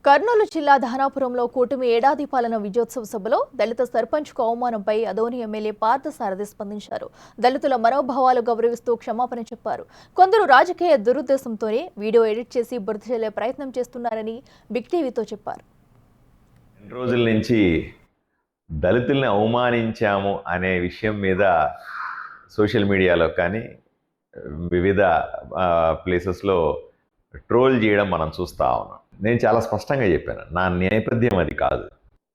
కర్నూలు జిల్లా ధానాపురంలో కూటమి ఏడాది పాలన విజయోత్సవ సభలో దళిత సర్పంచ్కు అవమానంపై అదోని ఎమ్మెల్యే పార్థసారథి స్పందించారు. దళితుల మనోభావాలు గౌరవిస్తూ క్షమాపణ చెప్పారు. కొందరు రాజకీయ దురుద్దేశంతోనే వీడియో ఎడిట్ చేసి బురద చల్లే ప్రయత్నం చేస్తున్నారని బిగ్ టీవీతో చెప్పారు. రోజుల నుంచి దళితుల్ని అవమానించాము అనే విషయం మీద సోషల్ మీడియాలో కానీ వివిధ ప్లేసెస్లో ట్రోల్ చేయడం మనం చూస్తూ ఉన్నాం. నేను చాలా స్పష్టంగా చెప్పాను, నా నేపథ్యం అది కాదు.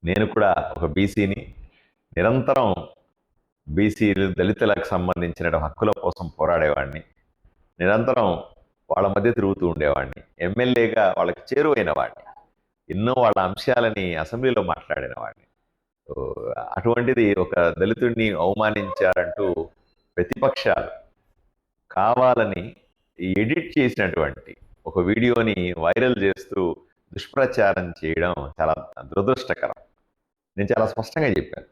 నేను కూడా ఒక బీసీని, నిరంతరం బీసీలు దళితులకు సంబంధించిన హక్కుల కోసం పోరాడేవాడిని, నిరంతరం వాళ్ళ మధ్య తిరుగుతూ ఉండేవాడిని, ఎమ్మెల్యేగా వాళ్ళకి చేరువైన వాడిని, ఎన్నో వాళ్ళ అంశాలని అసెంబ్లీలో మాట్లాడిన వాడిని. అటువంటిది ఒక దళితుడిని అవమానించారంటూ ప్రతిపక్షాలు కావాలని ఎడిట్ చేసినటువంటి ఒక వీడియోని వైరల్ చేస్తూ దుష్ప్రచారం చేయడం చాలా దురదృష్టకరం. నేను చాలా స్పష్టంగా చెప్పాను,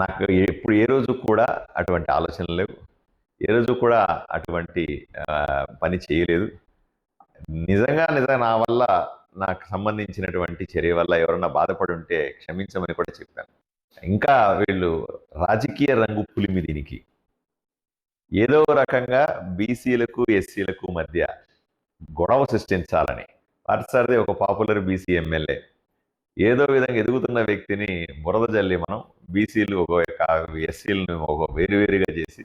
నాకు ఎప్పుడు ఏ రోజు కూడా అటువంటి ఆలోచనలు లేవు, ఏ రోజు కూడా అటువంటి పని చేయలేదు. నిజంగా నా వల్ల నాకు సంబంధించినటువంటి చర్య వల్ల ఎవరన్నా బాధపడి ఉంటే క్షమించమని కూడా చెప్పాను. ఇంకా వీళ్ళు రాజకీయ రంగు పులిమి దీనికి. ఏదో రకంగా బీసీలకు ఎస్సీలకు మధ్య గొడవ సృష్టించాలని పార్థసారథి ఒక పాపులర్ బీసీ ఎమ్మెల్యే, ఏదో విధంగా ఎదుగుతున్న వ్యక్తిని బురద జల్లి మనం బీసీలు ఒక ఎస్సీలను ఒక వేరువేరుగా చేసి